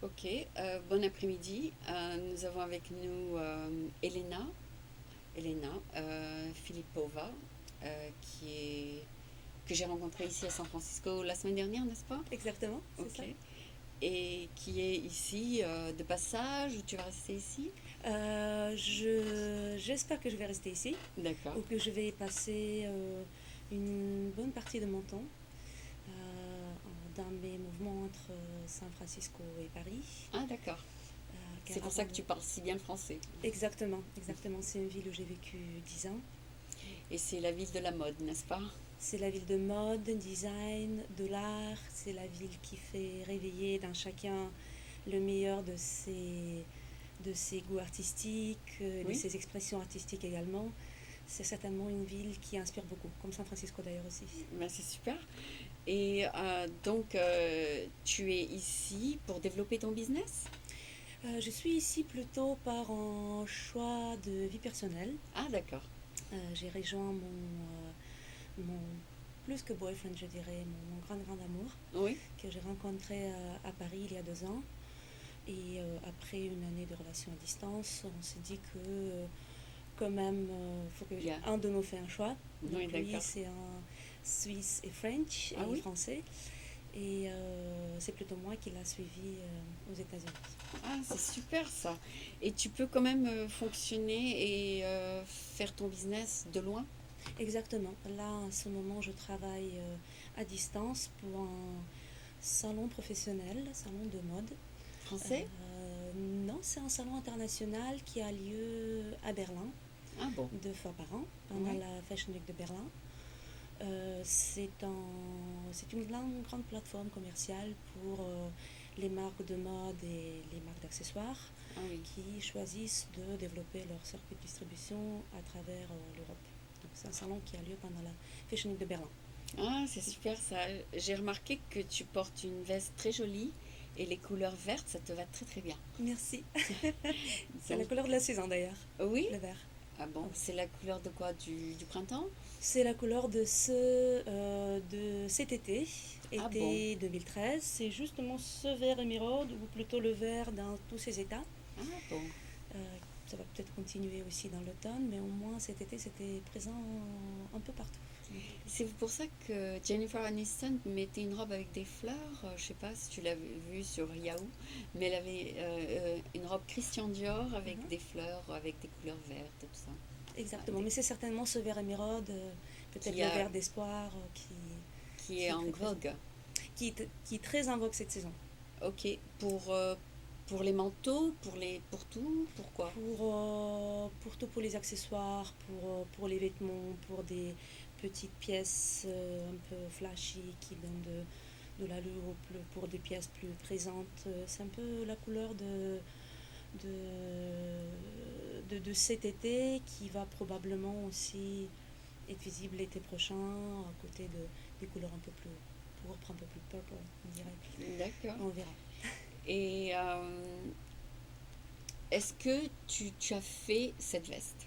Ok, bon après-midi. Nous avons avec nous Elena Filipova, qui est, que j'ai rencontrée ici à San Francisco la semaine dernière, n'est-ce pas? Exactement, c'est Ok. ça. Et qui est ici de passage, ou tu vas rester ici? J'espère que je vais rester ici D'accord. ou que je vais y passer une bonne partie de mon temps dans mes mouvements entre San Francisco et Paris. Ah, d'accord. Car C'est pour ça avant, que tu parles si bien le français. exactement, exactement, c'est une ville où j'ai vécu 10 ans. Et c'est la ville de la mode, n'est-ce pas? C'est la ville de mode, design, de l'art. C'est la ville qui fait réveiller dans chacun le meilleur de ses goûts artistiques, de Oui. ses expressions artistiques également. C'est certainement une ville qui inspire beaucoup, comme San Francisco d'ailleurs aussi. Ben, c'est super. Et donc, tu es ici pour développer ton business? Je suis ici plutôt par un choix de vie personnelle. Ah, d'accord. J'ai rejoint mon plus que boyfriend, je dirais, mon grand amour, Oui. que j'ai rencontré à Paris il y a 2 ans. Et après une année de relation à distance, on s'est dit que quand même, il faut que Yeah. un de nous fait un choix. Oui, Donc lui, d'accord. c'est un Suisse et French Ah et oui? français. Et c'est plutôt moi qui l'a suivi aux États-Unis. Ah, c'est super ça. Et tu peux quand même fonctionner et faire ton business de loin? Exactement. Là, en ce moment, je travaille à distance pour un salon professionnel, salon de mode. Français? Non, c'est un salon international qui a lieu à Berlin Ah bon. 2 fois par an pendant Oui. la Fashion Week de Berlin. C'est une grande plateforme commerciale pour les marques de mode et les marques d'accessoires Ah oui. qui choisissent de développer leur circuit de distribution à travers l'Europe. Donc c'est un salon qui a lieu pendant la Fashion Week de Berlin. Ah, c'est super ça. J'ai remarqué que tu portes une veste très jolie et les couleurs vertes, ça te va très très bien. Merci. C'est la Donc, couleur de la saison d'ailleurs, oui? le vert. Ah bon, Oui. c'est la couleur de quoi? Du printemps? C'est la couleur de cet été, Ah bon. été 2013. C'est justement ce vert émeraude, ou plutôt le vert dans tous ses états. Ah bon. Euh, Ça va peut-être continuer aussi dans l'automne, mais au moins cet été, c'était présent un peu partout. C'est pour ça que Jennifer Aniston mettait une robe avec des fleurs. Je sais pas si tu l'as vue sur Yahoo, mais elle avait une robe Christian Dior avec Mhm. des fleurs, avec des couleurs vertes et tout ça. Ah, Exactement, mais c'est certainement ce vert émeraude, peut-être qui, le a, vert d'espoir, qui est qui est en très présent, vogue. qui est très en vogue cette saison. Ok, pour les manteaux, pour tout, pourquoi? Pour tout, pour les accessoires, pour les vêtements, pour des petites pièces un peu flashy qui donnent de l'allure, pour des pièces plus présentes. C'est un peu la couleur de cet été qui va probablement aussi être visible l'été prochain à côté des couleurs un peu plus pourpres, un peu plus purple, on dirait. D'accord. On verra. Et est-ce que tu as fait cette veste?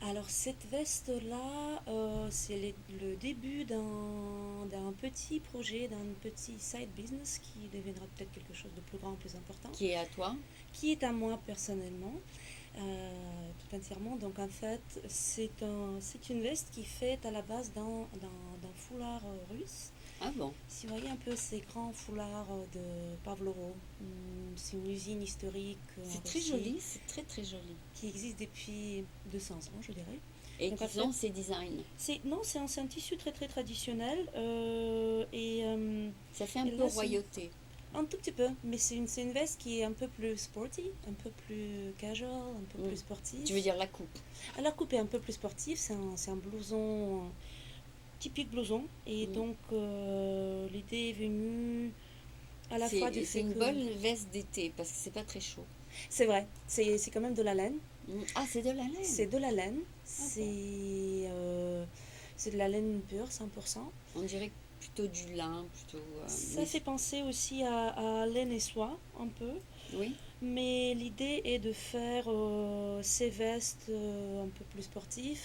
Alors cette veste-là, c'est le début d'un petit projet, d'un petit side business qui deviendra peut-être quelque chose de plus grand, plus important, Qui est à toi? qui est à moi personnellement, tout entièrement. Donc en fait, c'est une veste qui est faite à la base d'un foulard russe. Ah bon. Si vous voyez un peu ces grands foulards de Pavloro, c'est une usine historique en C'est très Russie joli, c'est très très joli. qui existe depuis 200 ans, je dirais. Et Donc en qu'ils fait, ont ces designs. non, c'est un tissu très très traditionnel Ça fait un et peu là royauté. un tout petit peu, mais c'est une veste qui est un peu plus sporty, un peu plus casual, un peu Mm. plus Tu veux sportif. dire la coupe? À la coupe est un peu plus sportif, c'est un blouson typique blouson et Mm. donc l'idée est venue à la fois du C'est fait une que bonne veste d'été parce que c'est pas très chaud. c'est vrai, c'est quand même de la laine, Mm. Ah, c'est de la laine. c'est de la laine, Ah bon. c'est de la laine pure 100%. On dirait plutôt du lin, plutôt. Ça Mais fait penser aussi à laine et soie, un peu. oui. Mais l'idée est de faire ces vestes un peu plus sportives.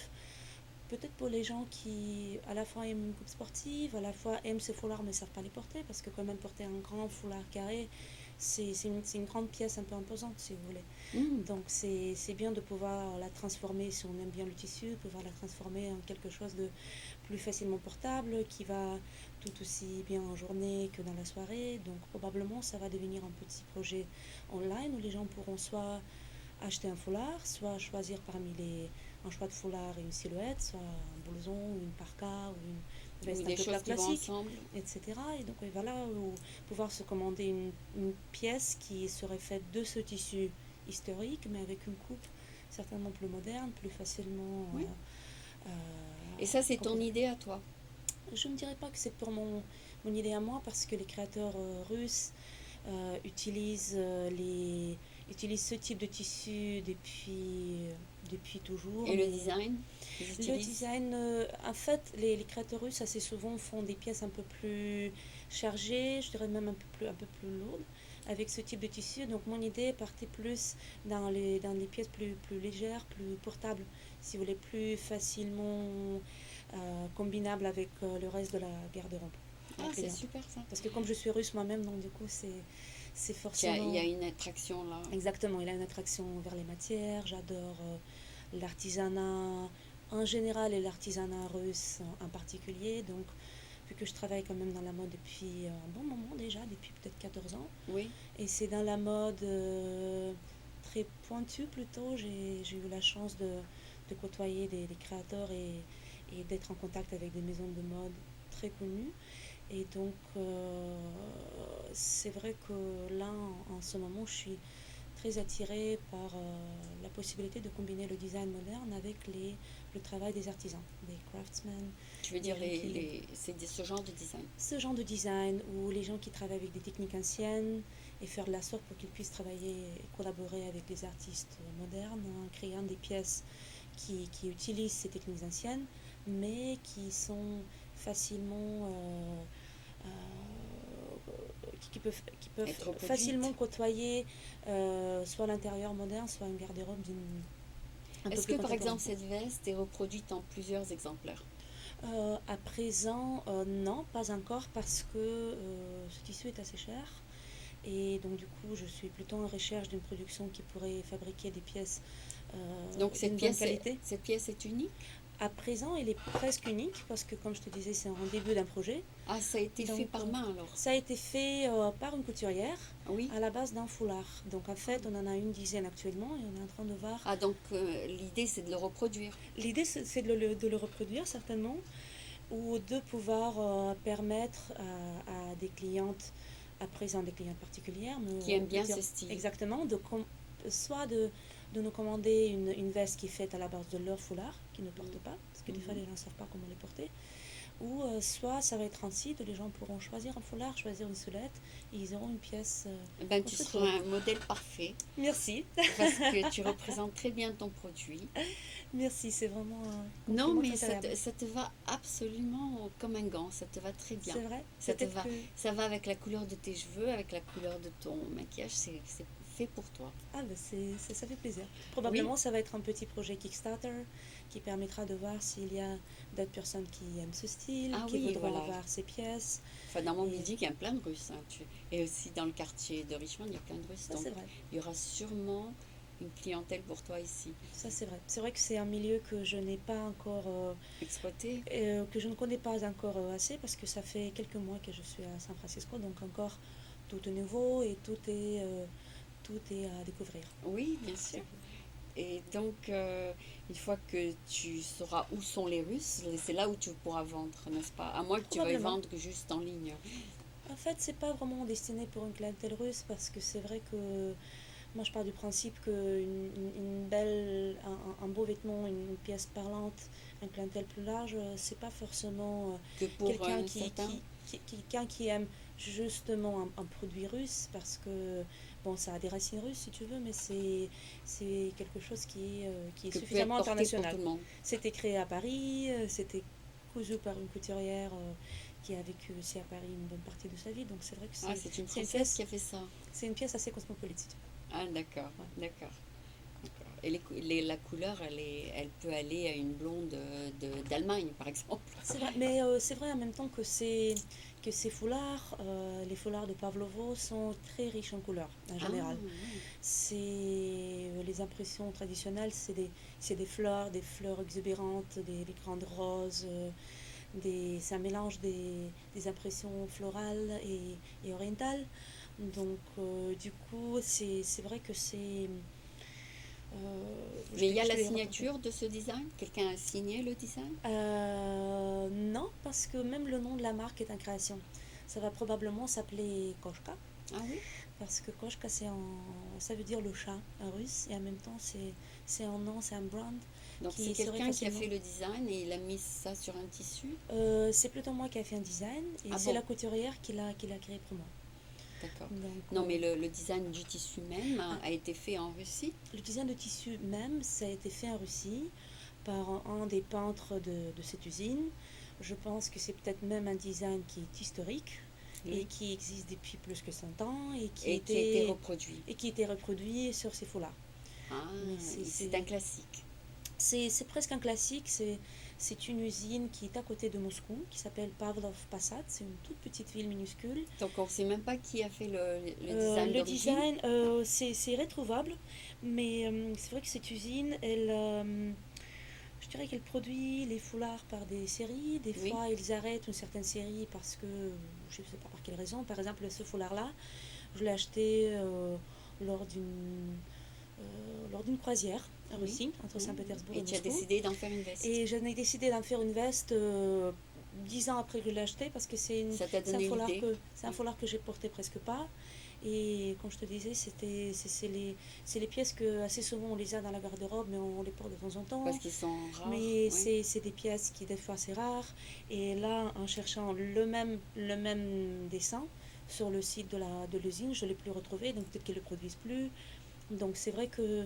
Peut-être pour les gens qui à la fois aiment une coupe sportive, à la fois aiment ces foulards mais ne savent pas les porter. Parce que quand même porter un grand foulard carré, c'est une grande pièce un peu imposante, si vous voulez. Hmm. Donc c'est bien de pouvoir la transformer, si on aime bien le tissu, de pouvoir la transformer en quelque chose de plus facilement portable, qui va tout aussi bien en journée que dans la soirée. Donc probablement ça va devenir un petit projet online où les gens pourront soit acheter un foulard, soit choisir parmi un choix de foulard et une silhouette, soit un blouson, ou une parka, ou une Ou veste un des peu choses qui vont classique, ensemble. etc. Et donc oui, voilà, ou pouvoir se commander une pièce qui serait faite de ce tissu historique, mais avec une coupe certainement plus moderne, plus facilement Oui. Et ça, c'est ton compatible. idée à toi. Je ne dirais pas que c'est pour mon idée à moi, parce que les créateurs russes utilisent, utilisent ce type de tissu depuis toujours, Et le mais design qu'ils le utilisent. design, en fait, les créateurs russes assez souvent font des pièces un peu plus chargées, je dirais même un peu plus lourdes, avec ce type de tissu. Donc mon idée partait plus dans les pièces plus légères, plus portables, si vous voulez, plus facilement combinables avec le reste de la garde-robe de la Ah, c'est cliente. super ça. Parce que comme je suis russe moi-même, donc du coup, c'est Il y forcément... a une attraction là. Exactement, il a une attraction vers les matières. J'adore l'artisanat en général et l'artisanat russe en particulier. Donc, vu que je travaille quand même dans la mode depuis un bon moment déjà, depuis peut-être 14 ans, Oui. et c'est dans la mode très pointue plutôt, j'ai eu la chance de côtoyer des créateurs et d'être en contact avec des maisons de mode très connues. Et donc, c'est vrai que là, en ce moment, je suis très attirée par la possibilité de combiner le design moderne avec le travail des artisans, des craftsmen, Tu veux des dire gens qui... ce genre de design. Ce genre de design où les gens qui travaillent avec des techniques anciennes et faire de la sorte pour qu'ils puissent travailler et collaborer avec les artistes modernes en créant des pièces qui utilisent ces techniques anciennes mais qui sont facilement qui peuvent Être reproduite. facilement côtoyer soit l'intérieur moderne, soit une garde-robe un peu Est-ce plus que par contemporaine. exemple cette veste est reproduite en plusieurs exemplaires? À présent, non, pas encore parce que ce tissu est assez cher. Et donc du coup, je suis plutôt en recherche d'une production qui pourrait fabriquer des pièces Donc d'une bonne qualité. cette pièce est unique? À présent, elle est presque unique parce que, comme je te disais, c'est en début d'un projet. Ah, ça a été fait Donc, par main alors? ça a été fait par une couturière Oui. à la base d'un foulard. Donc, en fait, on en a une dizaine actuellement et on est en train de voir. Ah, donc l'idée c'est de le reproduire. L'idée, c'est de le reproduire certainement ou de pouvoir permettre à des clientes, à présent des clientes particulières, mais Qui aime on peut bien dire ce style. exactement, soit de nous commander une veste qui est faite à la base de leur foulard, qu'ils ne portent pas, parce que des fois les gens ne savent pas comment les porter, ou soit ça va être un site où les gens pourront choisir un foulard, choisir une soulette, et ils auront une pièce Ben, tu construite seras pour eux. un modèle parfait Merci, parce que tu représentes très bien ton produit. merci, c'est vraiment un Non, compliment mais très agréable. ça te va absolument comme un gant, ça te va très bien. C'est vrai, Ça te peut-être va, que... ça va avec la couleur de tes cheveux, avec la couleur de ton maquillage, c'est fait pour toi. Ah ben ça fait plaisir. Oui, Probablement ça va être un petit projet Kickstarter qui permettra de voir s'il y a d'autres personnes qui aiment ce style, ah qui oui, voudront voilà. avoir ces pièces. Enfin, dans mon Et midi, il y a plein de Russes, hein, et aussi dans le quartier de Richmond, il y a plein de Russes. ça Donc, c'est vrai, il y aura sûrement une clientèle pour toi ici. ça c'est vrai. C'est vrai que c'est un milieu que je n'ai pas encore, Exploité? que je ne connais pas encore assez parce que ça fait quelques mois que je suis à San Francisco, donc encore tout est nouveau et tout est à découvrir. Oui, bien sûr. Et donc, une fois que tu sauras où sont les Russes, c'est là où tu pourras vendre, n'est-ce pas? À moins que tu veuilles Probablement. vendre juste en ligne. En fait, c'est pas vraiment destiné pour une clientèle russe parce que c'est vrai que moi je pars du principe qu'une belle, un beau vêtement, une pièce parlante, une clientèle plus large, c'est pas forcément Que pour quelqu'un un certain. quelqu'un qui aime justement un produit russe parce que bon ça a des racines russes si tu veux mais c'est quelque chose qui est Que peut être suffisamment porté pour tout international. le monde. C'était créé à Paris, c'était cousu par une couturière qui a vécu aussi à Paris une bonne partie de sa vie donc c'est vrai que Ah, c'est une c'est une Française qui pièce a fait ça. c'est une pièce assez cosmopolite si tu veux. Ah, d'accord, Ouais. d'accord, d'accord. Et la couleur, elle peut aller à une blonde d'Allemagne, par exemple. C'est vrai, mais c'est vrai en même temps que ces foulards, les foulards de Pavlovo sont très riches en couleurs en Ah, général. oui. C'est les impressions traditionnelles, c'est des fleurs exubérantes, des grandes roses, c'est un mélange des impressions florales et orientales. Donc du coup, c'est vrai que Mais il y a je la te l'ai rapporté. signature de ce design? Quelqu'un a signé le design? Non, parce que même le nom de la marque est en création. Ça va probablement s'appeler Koshka, Ah oui? parce que Koshka, ça veut dire le chat en russe, et en même temps, c'est un nom, c'est un brand Donc c'est qui serait quelqu'un qui a facilement. fait le design et il a mis ça sur un tissu? C'est plutôt moi qui ai fait un design, et Ah c'est la bon, couturière qui l'a créé pour moi. d'accord. Donc, Non, mais le design du tissu même ah, a été fait en Russie? le design de tissu même, ça a été fait en Russie par un des peintres de cette usine. Je pense que c'est peut-être même un design qui est historique et Oui. qui existe depuis plus que 100 ans Et qui a été reproduit. et qui était reproduit sur ces foulards. Ah, Mais c'est un classique. c'est presque un classique. C'est une usine qui est à côté de Moscou, qui s'appelle Pavlov Passad. C'est une toute petite ville minuscule. Donc on ne sait même pas qui a fait le design Le d'origine. design, c'est retrouvable, mais c'est vrai que cette usine, je dirais qu'elle produit les foulards par des séries. Des Oui, fois, ils arrêtent une certaine série parce que, je ne sais pas par quelle raison. Par exemple, ce foulard-là, je l'ai acheté lors d'une lors d'une croisière en oui. Russie, entre Oui. Saint-Pétersbourg Et et tu as Moscou. décidé d'en faire une veste. Et j'en ai décidé d'en faire une veste 10 ans après que je l'ai acheté parce que Ça t'a donné l'idée. c'est un Oui. foulard que j'ai porté presque pas. Et comme je te disais, c'est les pièces que assez souvent on les a dans la garde-robe, mais on les porte de temps en Parce temps. qu'ils sont rares. Mais Oui. c'est des pièces qui des fois c'est rare. Et là, en cherchant le même dessin sur le site de l'usine, je ne l'ai plus retrouvé, donc peut-être qu'ils ne le produisent plus. Donc c'est vrai que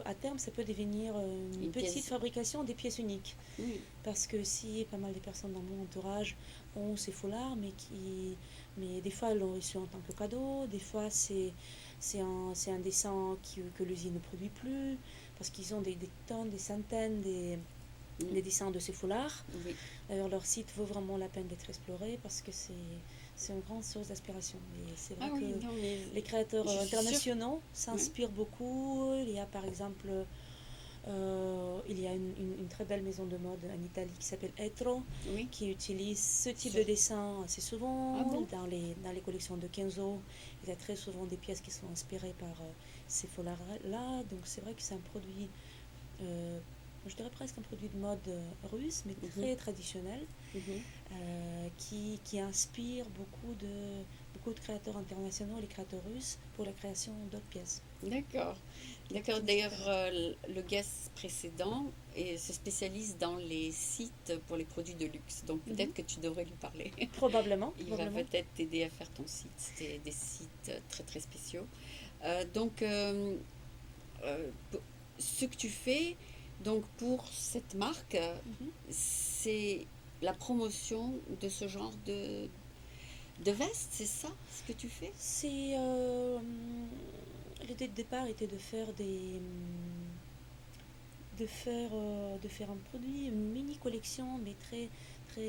à terme, ça peut devenir une Une petite pièce. fabrication des pièces uniques. Oui. Parce que si pas mal de personnes dans mon entourage ont ces foulards, mais des fois elles l'ont reçu en tant que cadeau, des fois c'est un dessin que l'usine ne produit plus, parce qu'ils ont des tonnes, des centaines, Mm. des dessins de ces foulards. Oui. D'ailleurs, leur site vaut vraiment la peine d'être exploré parce que c'est une grande source d'inspiration. Et c'est Ah vrai que oui, non, mais les créateurs je suis sûre. internationaux Oui. s'inspirent beaucoup. Il y a par exemple il y a une très belle maison de mode en Italie qui s'appelle Etro, Oui. qui utilise ce type Sur... de dessin assez Ah souvent bon? dans les collections de Kenzo. Il y a très souvent des pièces qui sont inspirées par ces foulards-là. Donc c'est vrai que c'est un produit, euh, je dirais presque un produit de mode russe, mais Mhm. très traditionnel, Mhm. qui inspire beaucoup de créateurs internationaux, les créateurs russes, pour la création d'autres pièces. D'accord. Des D'accord. petits D'ailleurs, inspirations. le guest précédent se spécialise dans les sites pour les produits de luxe. Donc Mhm. peut-être que tu devrais lui parler. Probablement, Il va probablement. peut-être t'aider à faire ton site. C'est des sites très très spéciaux. Donc, ce que tu fais donc pour cette marque, Mhm. c'est la promotion de ce genre de veste, c'est ça ce que tu fais? C'est l'idée de départ était de faire de faire un produit, une mini collection, mais très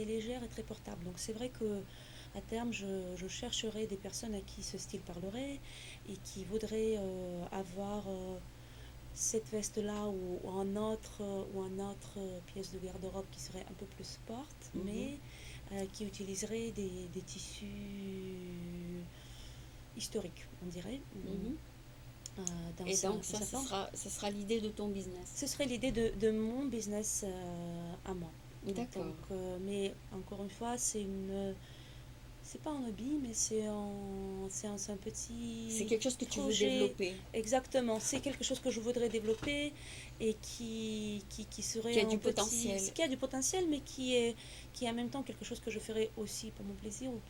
légère et très portable. Donc c'est vrai que à terme, je chercherai des personnes à qui ce style parlerait et qui voudraient avoir cette veste-là ou un autre pièce de garde-robe qui serait un peu plus sport, Mhm, mais qui utiliserait des tissus historiques, on dirait, mhm. dans Et donc dans ça, sa forme. ce sera l'idée de ton business. Ce serait l'idée de mon business à moi. Donc, D'accord. mais encore une fois, c'est pas un hobby, mais c'est un C'est petit quelque chose que tu veux projet. développer, Exactement, c'est quelque chose que je voudrais développer et qui qui serait a du un petit, potentiel. qui a du potentiel, mais qui est en même temps quelque chose que je ferais aussi pour mon plaisir ou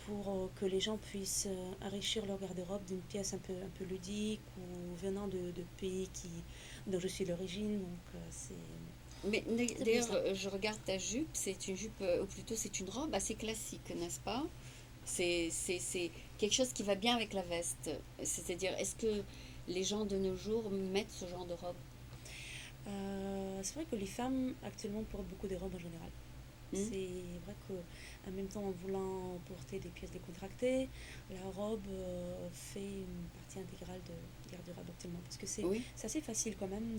pour que les gens puissent enrichir leur garde-robe d'une pièce un peu ludique ou venant de pays dont je suis l'origine. Donc, Mais c'est plus d'ailleurs, ça. je regarde ta jupe, c'est une jupe, ou plutôt c'est une robe assez classique, n'est-ce pas? C'est quelque chose qui va bien avec la veste. C'est-à-dire, est-ce que les gens de nos jours mettent ce genre de robe? C'est vrai que les femmes actuellement portent beaucoup de robes en général. Hmm. C'est vrai qu'en même temps, en voulant porter des pièces décontractées, la robe fait une partie intégrale de garde-robe actuellement. Parce que Oui, c'est assez facile quand même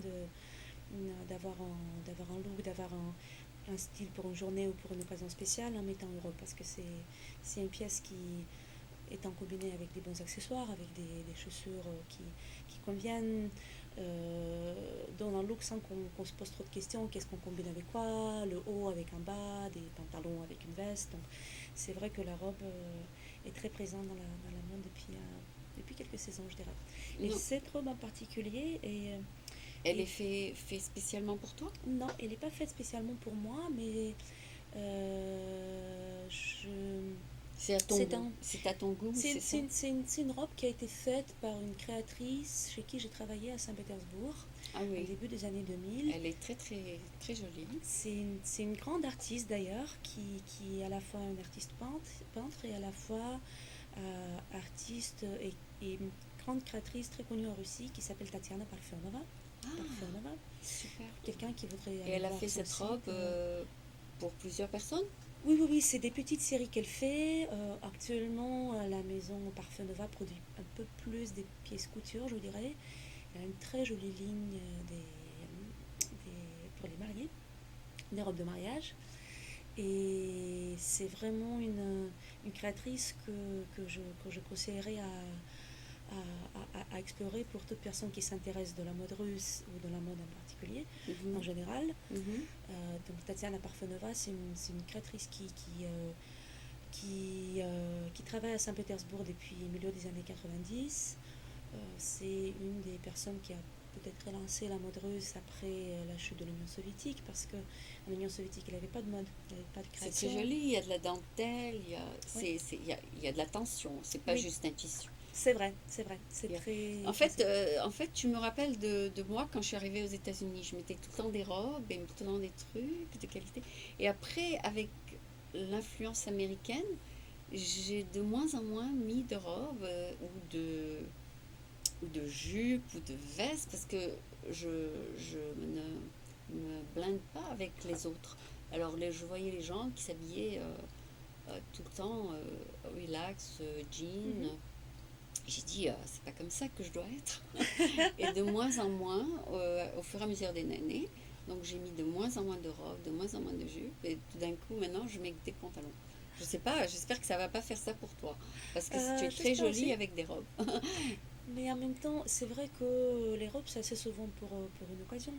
d'avoir un look, d'avoir un style pour une journée ou pour une occasion spéciale en mettant une robe. Parce que c'est une pièce qui, étant combinée avec des bons accessoires, avec des chaussures qui conviennent, dans un look sans qu'on se pose trop de questions. Qu'est-ce qu'on combine avec quoi? Le haut avec un bas, des pantalons avec une veste. Donc c'est vrai que la robe est très présente dans la mode depuis quelques saisons, je dirais. Et non. cette robe en particulier Elle est est fait spécialement pour toi? non, elle n'est pas faite spécialement pour moi, mais euh, je, C'est à ton c'est goût. un, C'est à ton goût, c'est ça? c'est une robe qui a été faite par une créatrice chez qui j'ai travaillé à Saint-Pétersbourg Ah au oui, début des années 2000. elle est très très très jolie. C'est une grande artiste d'ailleurs, qui est à la fois une artiste peintre et à la fois artiste et une grande créatrice très connue en Russie qui s'appelle Tatiana Parfenova. Ah, Parfenova. super. Pour quelqu'un qui voudrait Et aller elle a voir fait son cette site. robe pour plusieurs personnes? Oui, oui, oui, c'est des petites séries qu'elle fait. Actuellement, la maison Parfenova produit un peu plus des pièces couture, je dirais. Elle a une très jolie ligne pour les mariés, des robes de mariage. Et c'est vraiment une créatrice que je conseillerais à explorer pour toute personne qui s'intéresse de la mode russe ou de la mode en particulier, en Mhm, général. mhm. Donc Tatiana Parfenova, c'est une créatrice qui travaille à Saint-Pétersbourg depuis le milieu des années 90. C'est une des personnes qui a peut-être relancé la mode russe après la chute de l'Union soviétique, parce qu'en Union soviétique, il n'y avait pas de mode, il n'y avait pas de C'est très création. joli, il y a de la dentelle, Oui, il y a de la tension, c'est pas oui, juste un tissu. c'est vrai, c'est Il y a- très... En Enfin, fait, tu me rappelles de moi quand je suis arrivée aux États-Unis. Je mettais tout le temps des robes et tout le temps des trucs de qualité. Et après, avec l'influence américaine, j'ai de moins en moins mis de robes ou de jupes ou de vestes parce que je ne me blinde pas avec les autres. Alors je voyais les gens qui s'habillaient tout le temps relax, jean. mhm. J'ai dit, c'est pas comme ça que je dois être. Et de moins en moins, au fur et à mesure des années, donc j'ai mis de moins en moins de robes, de moins en moins de jupes, et tout d'un coup, maintenant, je mets que des pantalons. Je sais pas, j'espère que ça va pas faire ça pour toi, parce que tu es très J'espère jolie aussi. avec des robes. Mais en même temps, c'est vrai que les robes, c'est assez souvent pour une occasion,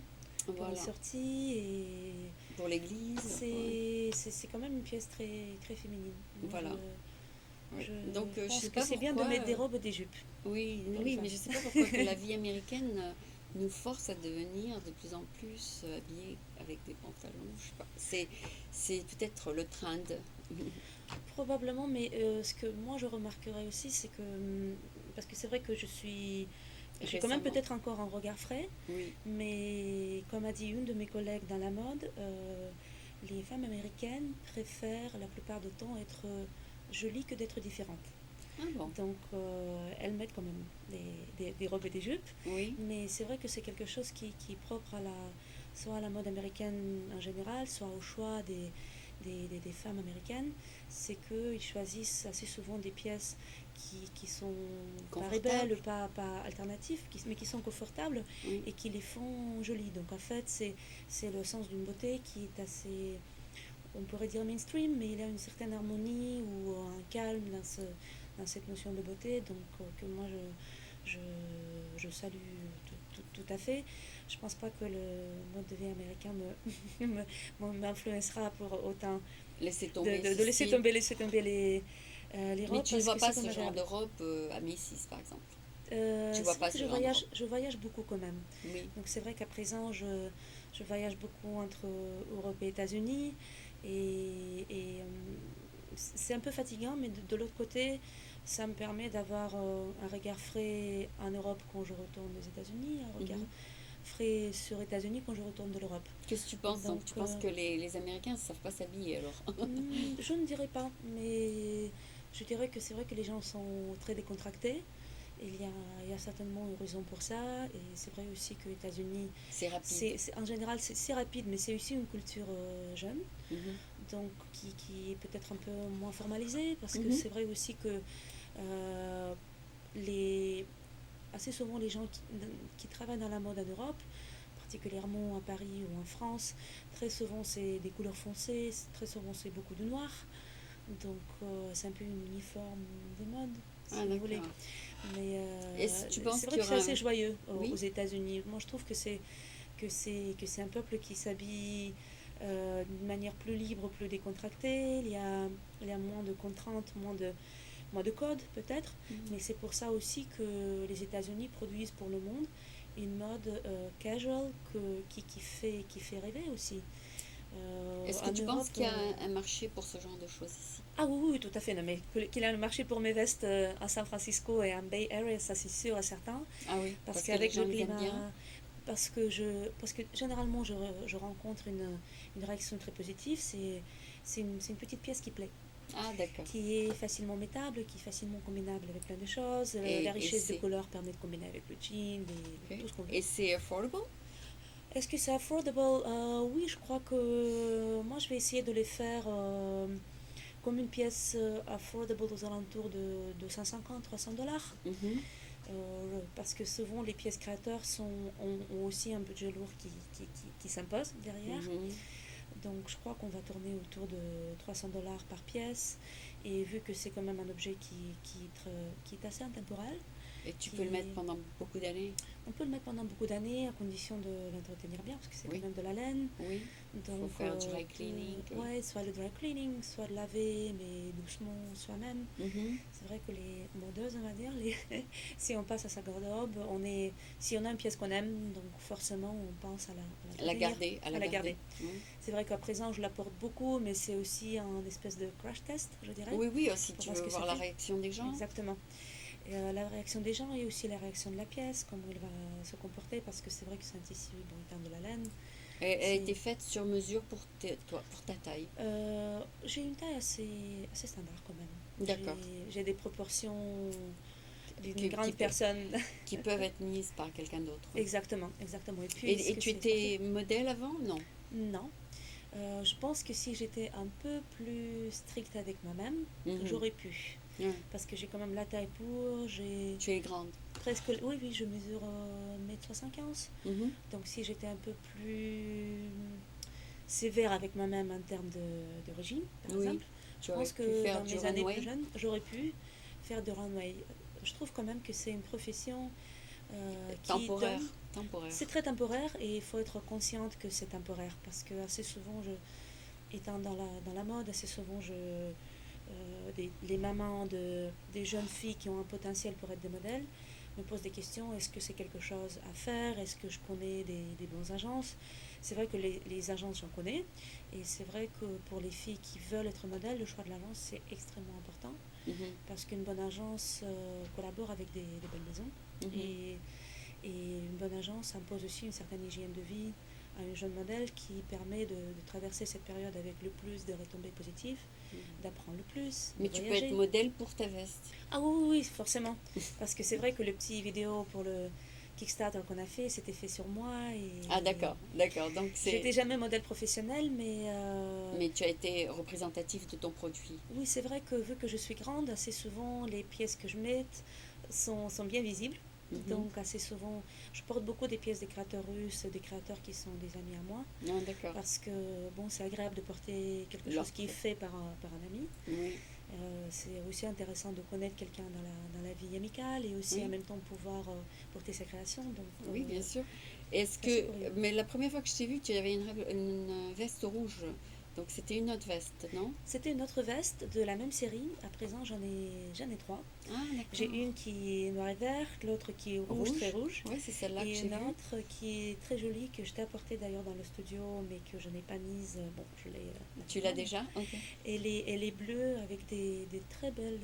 pour une Voilà, sortie, et pour l'église, ouais. c'est quand même une pièce très, très féminine. Moi, Voilà. Oui. je Donc je pense sais que pas c'est bien de pourquoi, mettre des robes et des jupes oui, pour les oui, mais femmes. je sais pas pourquoi que la vie américaine nous force à devenir de plus en plus habillés avec des pantalons. Je sais pas. C'est peut-être le trend. Probablement, mais ce que moi je remarquerais aussi, c'est que, parce que c'est vrai que j'ai quand même Récemment. peut-être encore un regard frais, Oui. mais comme a dit une de mes collègues dans la mode, les femmes américaines préfèrent la plupart du temps être jolies que d'être différentes. Ah bon. Donc elles mettent quand même des robes et des jupes, Oui. mais c'est vrai que c'est quelque chose qui est propre soit à la mode américaine en général, soit au choix des femmes américaines. C'est qu'ils choisissent assez souvent des pièces qui sont pas rebelles, Confortable. pas alternatives, mais qui sont confortables Oui. et qui les font jolies. Donc en fait, c'est le sens d'une beauté qui est assez, on pourrait dire mainstream, mais il a une certaine harmonie ou un calme dans cette notion de beauté, donc que moi je, je salue tout à fait. Je pense pas que le mode de vie américain m'influencera pour autant Laissez tomber ce style. laisser tomber les Mais robes, tu ne parce vois que c'est pas quand ce même genre agréable. de robe à Macy's, par exemple. Tu vois C'est vrai pas que ce genre de robe. je voyage beaucoup quand même. Oui. Donc c'est vrai qu'à présent, je voyage beaucoup entre Europe et États-Unis. Et c'est un peu fatigant, mais de l'autre côté, ça me permet d'avoir un regard frais en Europe quand je retourne aux États-Unis, un regard Mhm. frais sur les États-Unis quand je retourne de l'Europe. Qu'est-ce que tu penses Donc, donc? Tu penses que les Américains ne savent pas s'habiller alors? je ne dirais pas, mais je dirais que c'est vrai que les gens sont très décontractés il y a certainement une raison pour ça. Et c'est vrai aussi qu'aux États-Unis, C'est rapide. en général, c'est rapide, mais c'est aussi une culture jeune, Mhm. donc qui est peut-être un peu moins formalisée, parce que Mhm. c'est vrai aussi que euh, les, assez souvent les gens qui travaillent dans la mode en Europe, particulièrement à Paris ou en France, très souvent c'est des couleurs foncées, très souvent c'est beaucoup de noir, donc c'est un peu une uniforme de mode, Ah, si vous voulez. d'accord. Mais Et si tu penses c'est vrai qu'il y que c'est aura assez joyeux aux Oui, États-Unis. Moi, je trouve que c'est un peuple qui s'habille d'une manière plus libre, plus décontractée. Il y a moins de contraintes, moins de codes peut-être. Mhm. Mais c'est pour ça aussi que les États-Unis produisent pour le monde une mode casual qui fait rêver aussi. Est-ce que En tu penses Europe, qu'il y a un marché pour ce genre de choses ici? ah oui, oui, tout à fait. Non, mais qu'il a le marché pour mes vestes à San Francisco et en Bay Area, ça c'est sûr et certain. Ah oui, Parce parce que les qu'avec gens le les aiment bien. climat, parce que généralement je rencontre une réaction très positive. C'est une petite pièce qui plaît, Ah, d'accord. qui est facilement mettable, qui est facilement combinable avec plein de choses. La Et richesse de c'est couleurs permet de combiner avec le jean, ok. tout ce qu'on veut. Et c'est affordable? Est-ce que c'est affordable? Oui, je crois que moi je vais essayer de les faire comme une pièce affordable aux alentours de 150-300 $. Mhm. Parce que souvent les pièces créateurs ont aussi un budget lourd qui s'impose derrière. Mhm. Donc je crois qu'on va tourner autour de 300 $ par pièce. Et vu que c'est quand même un objet qui est assez intemporel, Et tu peux le mettre qui, pendant beaucoup d'années? on peut le mettre pendant beaucoup d'années à condition de l'entretenir bien, parce que c'est quand Oui, même de la laine. oui. Il faut Donc, faire du dry cleaning. Oui. ouais, soit le dry cleaning, soit de laver, mais doucement soi-même. Mhm. C'est vrai que les modeuses, on va dire, si on passe à sa garde-robe, si on a une pièce qu'on aime, donc forcément on pense à La l'entretenir, garder, à à la la garder. garder. Oui. C'est vrai qu'à présent je la porte beaucoup, mais c'est aussi un espèce de crash test, je dirais, Oui, oui, aussi, pour tu voir ce veux que ça voir la fait. réaction des gens. Exactement. Et, la réaction des gens et aussi la réaction de la pièce, comment elle va se comporter, parce que c'est vrai que c'est un tissu, bon, étant de la laine. Elle a C'est, été faite sur mesure pour toi, pour ta taille. j'ai une taille assez standard quand même. D'accord. J'ai des proportions d'une Qui, grande personne. qui peuvent être mises par quelqu'un d'autre. Oui. Exactement, exactement. Et puis, ce Et que tu c'est parfait? étais modèle avant? Non. Non. Je pense que si j'étais un peu plus stricte avec moi-même, Mhm. j'aurais pu. Ouais. Parce que j'ai quand même la taille pour, j'ai Tu es grande. presque... Oui, oui, je mesure 1,75 m. Mhm. Donc si j'étais un peu plus sévère avec moi-même en termes de régime, par Oui. exemple, je Tu aurais pense pu que faire dans du mes années plus runway. jeunes, j'aurais pu faire de runway. Je trouve quand même que c'est une profession qui Temporaire. donne... Temporaire. C'est très temporaire et il faut être consciente que c'est temporaire parce que assez souvent, étant dans la mode, assez souvent, les mamans des jeunes filles qui ont un potentiel pour être des modèles me posent des questions. Est-ce que c'est quelque chose à faire? Est-ce que je connais des bonnes agences? C'est vrai que les agences, j'en connais. Et c'est vrai que pour les filles qui veulent être modèles, le choix de l'agence, c'est extrêmement important. Mhm. Parce qu'une bonne agence collabore avec des belles maisons. Mhm. Et, et une bonne agence impose aussi une certaine hygiène de vie à une jeune modèle qui permet de traverser cette période avec le plus de retombées positives, Mhm. d'apprendre le plus, de Mais tu peux être voyager. modèle pour ta veste. Ah oui, oui, oui, forcément. Parce que c'est vrai que le petit vidéo pour le Kickstarter qu'on a fait, c'était fait sur moi. Ah, Et d'accord. D'accord. Donc j'étais c'est. jamais modèle professionnel, mais Mais tu as été représentatif de ton produit. oui, c'est vrai que vu que je suis grande, assez souvent les pièces que je mets sont bien visibles. Mhm. Donc assez souvent, je porte beaucoup des pièces des créateurs russes, des créateurs qui sont des amis à moi. Ah, d'accord. Parce que bon, c'est agréable de porter quelque Leur chose qui est pro. fait par un ami. Oui. C'est aussi intéressant de connaître quelqu'un dans la vie amicale et aussi en Oui. même temps pouvoir porter sa création. Donc, Oui, bien sûr. Est-ce c'est assez que. curieux. Mais la première fois que je t'ai vu, tu avais une veste rouge. Donc c'était une autre veste, non? C'était une autre veste de la même série. À présent, j'en ai trois. Ah, J'ai d'accord. une qui est noire et verte, l'autre qui est rouge, très Rouge? rouge, Oui, c'est celle-là que et j'ai une vue. autre qui est très jolie que je t'ai apportée d'ailleurs dans le studio, mais que je n'ai pas mise. Bon, je l'ai Tu l'as maintenant, mais déjà? Ok. elle est bleue avec des très belles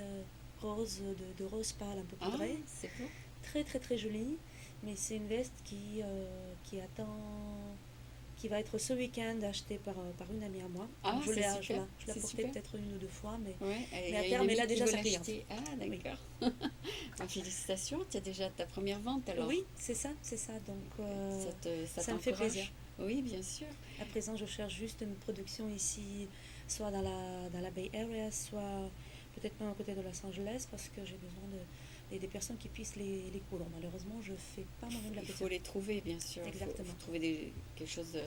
roses, de rose pâle un peu Ah, poudrées. c'est beau. Très très très jolie, mais c'est une veste qui attend, qui va être ce week-end acheté par une amie à moi. Ah, Donc, je c'est l'ai, super. je l'ai C'est porté super. peut-être une ou deux fois, Ouais, il mais y à a une terme, elle amie a qui déjà veut sa cliente. l'acheter. Ah, Oui. d'accord. Bah, félicitations, tu as déjà ta première vente alors. Oui, c'est ça, c'est ça. Donc, Ça ça me fait plaisir. t'encourage? Oui, bien sûr. À présent, je cherche juste une production ici, soit dans la Bay Area, soit peut-être même à côté de Los Angeles, parce que j'ai besoin des personnes qui puissent les coudre. Malheureusement, je ne fais pas moi-même la Il faut couture. les trouver, bien sûr. Exactement. Faut trouver quelque chose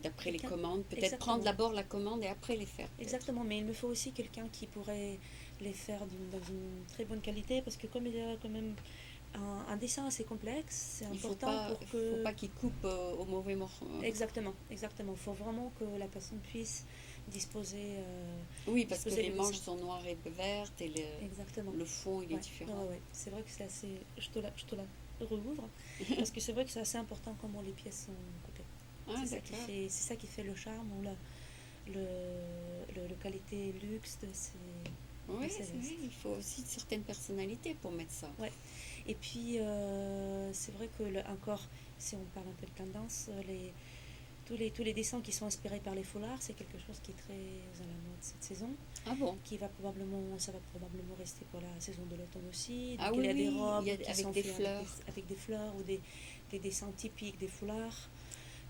d'après les Quelqu'un, commandes. Peut-être prendre exactement. d'abord la commande et après les faire, peut-être. Exactement, mais il me faut aussi quelqu'un qui pourrait les faire dans une très bonne qualité, parce que comme il y a quand même un dessin assez complexe, c'est important pour Faut que... pas qu'ils coupent au mauvais moment. Exactement, exactement. Il faut vraiment que la personne puisse disposer, Oui, parce que disposer les le dessin. manches sont noires et vertes et Exactement. le fond, il est Ouais, ouais, différent. ouais, ouais. C'est vrai que c'est assez... je te la rouvre, parce que c'est vrai que c'est assez important comment les pièces sont coupées. Ah, d'accord. C'est ça qui fait le charme ou le qualité luxe Oui, de ces c'est vrai, vestes. il faut aussi une certaine personnalité pour mettre ça. Ouais. Et puis, c'est vrai que, encore, si on parle un peu de tendance, tous les dessins qui sont inspirés par les foulards, c'est quelque chose qui est très à la mode cette saison, Ah bon? ça va probablement rester pour la saison de l'automne aussi. Ah Donc, il oui, y a des oui, robes qui avec sont des faites fleurs. avec des fleurs ou des dessins typiques des foulards.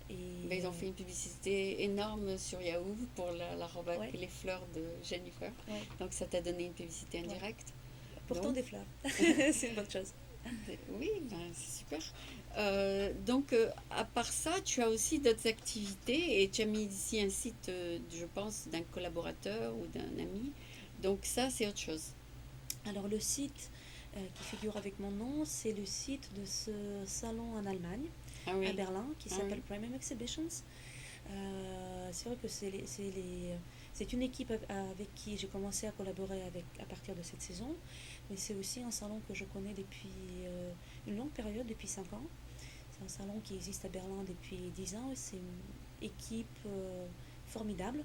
Ben, Et ils ont fait une publicité énorme sur Yahoo pour la robe avec ouais, les fleurs de Jennifer. ouais, Donc ça t'a donné une publicité ouais. indirecte. Pourtant Donc, des fleurs, c'est une bonne chose. oui, ben, c'est super. À part ça, tu as aussi d'autres activités et tu as mis ici un site, je pense, d'un collaborateur ou d'un ami. Donc ça, c'est autre chose. Alors le site qui figure avec mon nom, c'est le site de ce salon en Allemagne, Ah à oui, Berlin, qui ah s'appelle oui. Premium Exhibitions. C'est vrai que c'est une équipe avec qui j'ai commencé à collaborer à partir de cette saison, mais c'est aussi un salon que je connais depuis une longue période, depuis 5 ans. C'est un salon qui existe à Berlin depuis 10 ans et c'est une équipe formidable.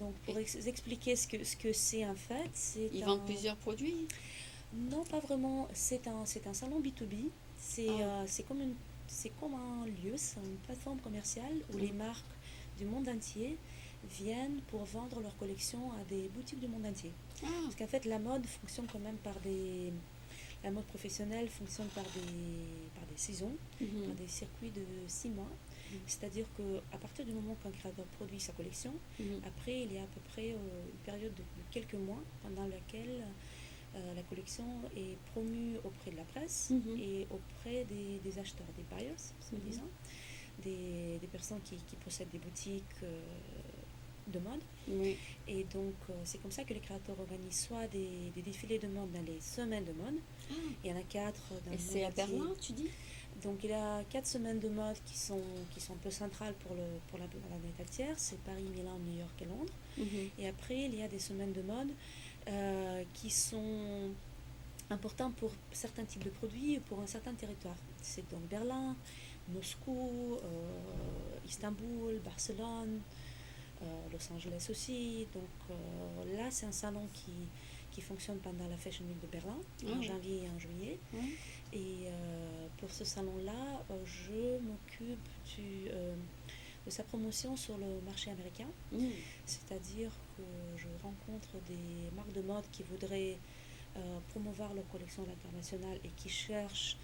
Donc pour Et expliquer ce que c'est en fait, ils vendent plusieurs produits. non, pas vraiment. C'est un salon B2B. Ah, C'est comme un lieu, c'est une plateforme commerciale où les hum. marques du monde entier viennent pour vendre leurs collections à des boutiques du monde entier. Ah, Parce qu'en fait, la mode fonctionne quand même la mode professionnelle fonctionne par des saisons, par mhm, des circuits de 6 mois. mhm, C'est-à-dire qu'à partir du moment qu'un créateur produit sa collection, mhm. après, il y a à peu près une période de quelques mois pendant laquelle la collection est promue auprès de la presse Mhm, et auprès des acheteurs, des buyers, mhm. soi-disant, des personnes qui possèdent des boutiques de mode. Oui. Et donc, c'est comme ça que les créateurs organisent soit des défilés de mode dans les semaines de mode. Ah, Il y en a 4 dans et le monde c'est à entier. Berlin, tu dis? Donc, il y a 4 semaines de mode qui sont un peu centrales pour la planète entière. C'est Paris, Milan, New York et Londres. Mhm, Et après, il y a des semaines de mode qui sont importants pour certains types de produits ou pour un certain territoire. C'est donc Berlin, Moscou, Istanbul, Barcelone, Los Angeles aussi. Donc là, c'est un salon qui fonctionne pendant la Fashion Week de Berlin, ah en oui, janvier et en juillet. oui. Et pour ce salon-là, je m'occupe de sa promotion sur le marché américain. Mhm, C'est-à-dire que je rencontre des marques de mode qui voudraient promouvoir leur collection à l'international et qui cherchent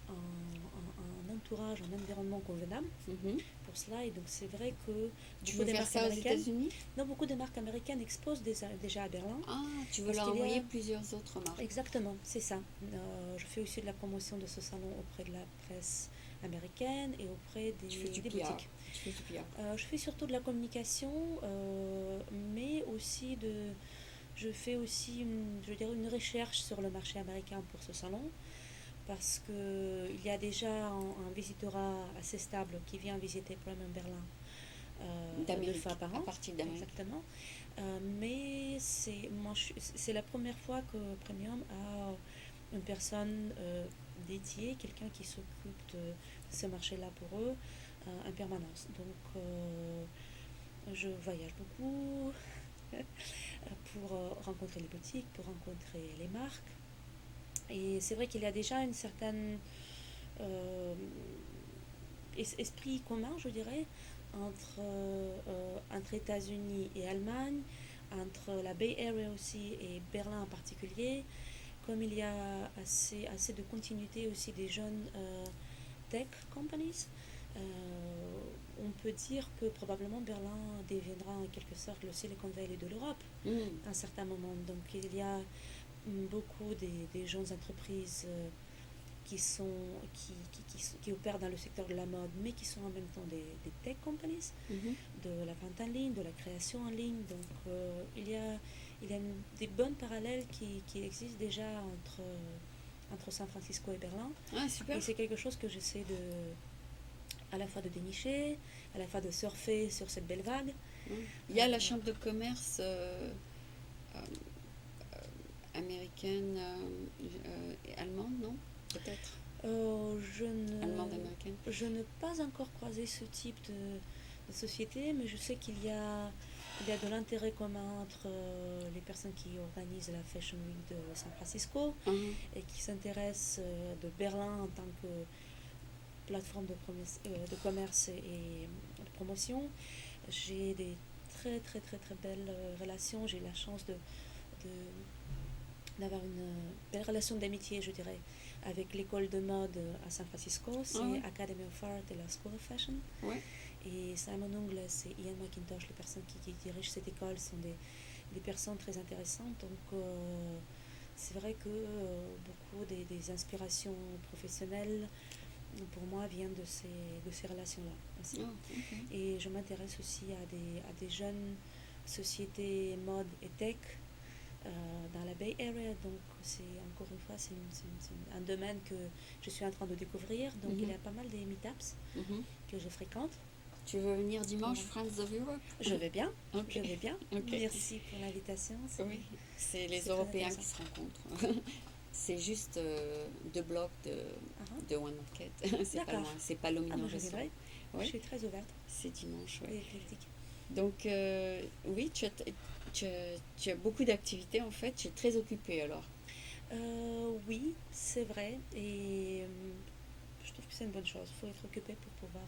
un entourage, un environnement convenable mhm. pour cela. Et donc c'est vrai que Tu beaucoup veux des faire marques ça aux américaines, États-Unis? non, beaucoup de marques américaines exposent déjà à Berlin Ah, tu veux parce leur qu'il y envoyer a plusieurs autres marques. exactement, c'est ça. Je fais aussi de la promotion de ce salon auprès de la presse américaine et auprès Tu fais du des PR. boutiques. Tu fais du PR. Je fais surtout de la communication, mais aussi je fais aussi je dirais une recherche sur le marché américain pour ce salon parce qu'il y a déjà un visitorat assez stable qui vient visiter Premium Berlin 2 fois D'Amérique, par à an, partir d'Amérique. exactement. Mais c'est la première fois que Premium a une personne dédiée, quelqu'un qui s'occupe de ce marché-là pour eux en permanence. Donc je voyage beaucoup pour rencontrer les boutiques, pour rencontrer les marques. Et c'est vrai qu'il y a déjà une certaine euh, esprit commun, je dirais, entre États-Unis et Allemagne, entre la Bay Area aussi et Berlin en particulier. Comme il y a assez de continuité aussi des jeunes tech companies, on peut dire que probablement Berlin deviendra en quelque sorte le Silicon Valley de l'Europe à un certain moment. Donc il y a beaucoup des jeunes entreprises qui opèrent dans le secteur de la mode, mais qui sont en même temps des tech companies, Mhm. de la vente en ligne, de la création en ligne. Donc il y a des bonnes parallèles qui existent déjà entre San Francisco et Berlin. Ah, super. Et c'est quelque chose que j'essaie à la fois de dénicher, à la fois de surfer sur cette belle vague. Il y a la chambre de commerce euh, américaine et allemande, non? Peut-être. Allemande américaine. Je n'ai pas encore croisé ce type de société, mais je sais il y a de l'intérêt commun entre les personnes qui organisent la Fashion Week de San Francisco Mhm. et qui s'intéressent de Berlin en tant que plateforme de commerce et de promotion. J'ai des très très très très belles relations. J'ai la chance d'avoir une belle relation d'amitié, je dirais, avec l'école de mode à San Francisco. C'est ouais. Academy of Art et la School of Fashion. Ouais. Et Simon Ungles et Ian McIntosh, les personnes qui dirigent cette école, sont des personnes très intéressantes. Donc, c'est vrai que beaucoup des inspirations professionnelles, pour moi, viennent de ces relations-là aussi. Oh, okay. Et je m'intéresse aussi à des jeunes sociétés mode et tech dans la Bay Area. Donc, c'est encore une fois, c'est un domaine que je suis en train de découvrir. Donc, il y a pas mal des meetups que je fréquente. Tu veux venir dimanche, Friends of Europe? Je vais bien. Okay. Je vais bien. Okay. Merci pour l'invitation. Oui, c'est les Européens qui se rencontrent. C'est juste 2 blocs de One Market. C'est pas loin. C'est pas Palomino Restaurant. Je suis très ouverte. C'est dimanche, Et éclectique. Donc, oui, tu as beaucoup d'activités en fait. Tu es très occupée alors. Oui, c'est vrai. Et je trouve que c'est une bonne chose. Il faut être occupé pour pouvoir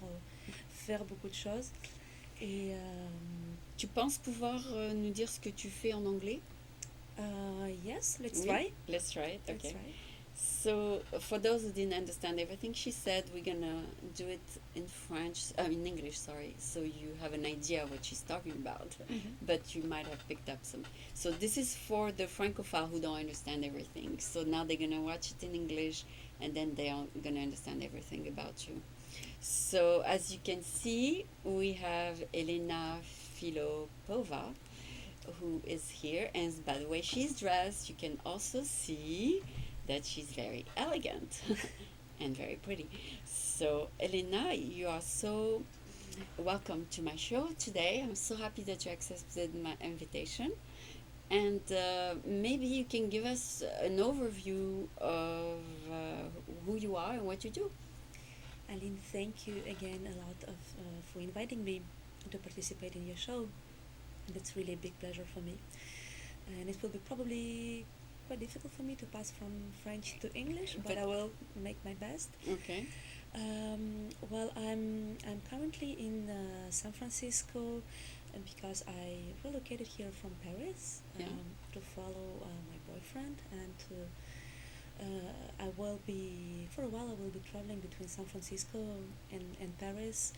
faire beaucoup de choses. Et tu penses pouvoir nous dire ce que tu fais en anglais? Yes, let's try. Let's try it. Okay. Let's try. So, for those who didn't understand everything she said, we're gonna do it in in English, sorry, so you have an idea what she's talking about, but you might have picked up some. So, this is for the Francophile who don't understand everything. So, now they're gonna watch it in English and then they are gonna understand everything about you. So, as you can see, we have Elena Filopova, who is here, and by the way she's dressed, you can also see that she's very elegant and very pretty. So, Elena, you are so welcome to my show today. I'm so happy that you accepted my invitation. And maybe you can give us an overview of who you are and what you do. Aline, thank you again a lot for inviting me to participate in your show. And it's really a big pleasure for me. And it will be probably quite difficult for me to pass from French to English, but I will make my best. Okay. Well, I'm currently in San Francisco because I relocated here from Paris to follow my boyfriend, and for a while I will be traveling between San Francisco and Paris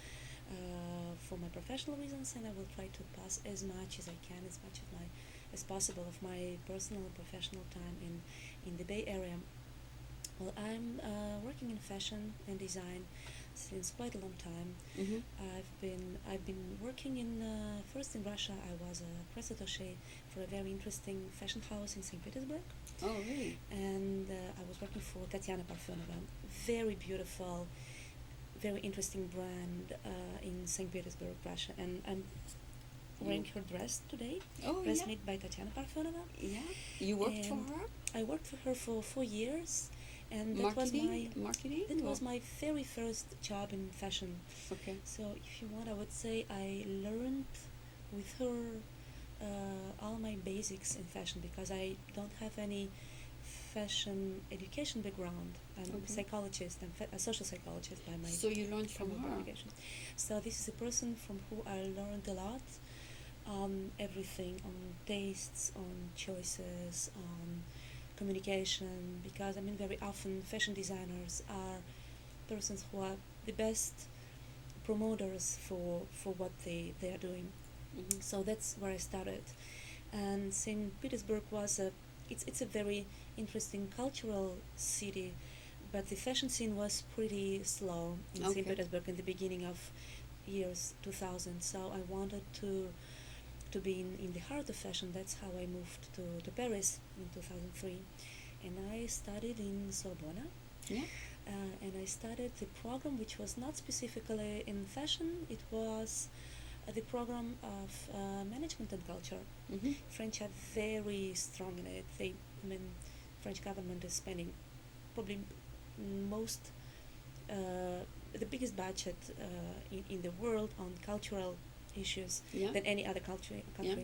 for my professional reasons, and I will try to pass as much as I can, as possible of my personal and professional time in the Bay Area. Well, I'm working in fashion and design since quite a long time. I've been working first in Russia. I was a press attaché for a very interesting fashion house in St. Petersburg. Oh, really? And I was working for Tatiana Parfenova, very beautiful, very interesting brand in St. Petersburg, Russia. And I'm wearing her dress today. Oh, dress made by Tatiana Parfenova. Yeah. You worked for her? I worked for her for 4 years. And that marketing? was my very first job in fashion. Okay. So if you want, I would say I learned with her all my basics in fashion, because I don't have any fashion education background. I'm a Okay. psychologist. I'm a social psychologist by my So you learned from her. qualification. So this is a person from who I learned a lot on everything, on tastes, on choices, on communication. Because I mean, very often fashion designers are persons who are the best promoters for what they are doing. Hmm. So that's where I started. And St. Petersburg was it's a very interesting cultural city, but the fashion scene was pretty slow in St. Okay. Petersburg in the beginning of years 2000. So I wanted to be in the heart of fashion. That's how I moved to Paris in 2003, and I studied in Sorbonne. Yeah. And I studied the program which was not specifically in fashion. It was the program of management and culture. Hmm. French are very strong in it. I mean, French government is spending probably most, the biggest budget in the world on cultural issues Yeah. than any other country. Yeah.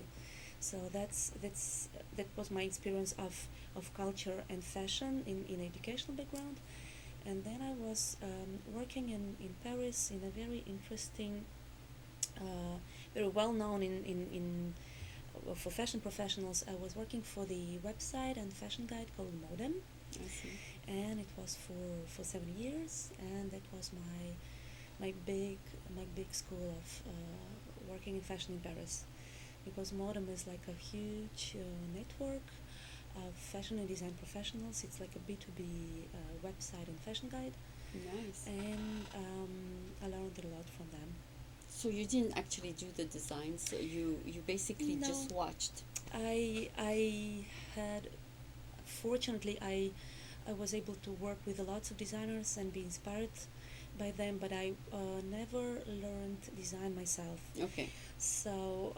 So that was my experience of culture and fashion in educational background. And then I was working in Paris in a very interesting, very well known in for fashion professionals. I was working for the website and fashion guide called Modem, I see. and it was for 7 years, and that was my big school of working in fashion in Paris, because Modem is like a huge network of fashion and design professionals. It's like a B2B website and fashion guide, Nice. and I learned a lot from them. So you didn't actually do the designs. So you basically No, just watched. I had, fortunately, I was able to work with lots of designers and be inspired by them, but I never learned design myself. Okay. So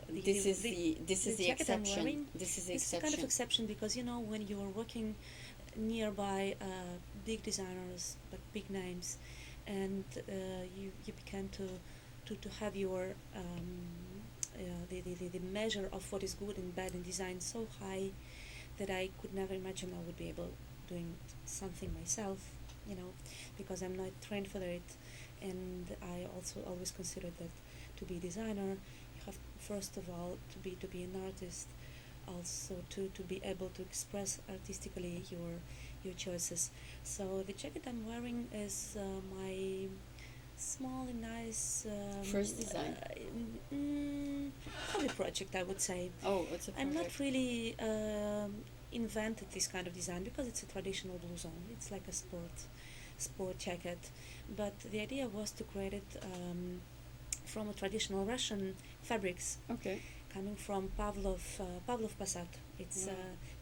This is the jacket I'm exception. wearing, This is the it's a kind of exception. exception, because when you are working nearby big designers, like big names, and you began to have your the measure of what is good and bad in design so high that I could never imagine I would be able doing something myself, you know, because I'm not trained for it. And I also always considered that to be a designer, you have first of all to be an artist, also to be able to express artistically your choices. So the jacket I'm wearing is my small and nice First design. hobby project, I would say. Oh, it's a I'm not project. really invented this kind of design because it's a traditional blouson. It's like a sport jacket, but the idea was to create it from a traditional Russian fabrics Okay. coming from Pavlov Passat. It's Wow.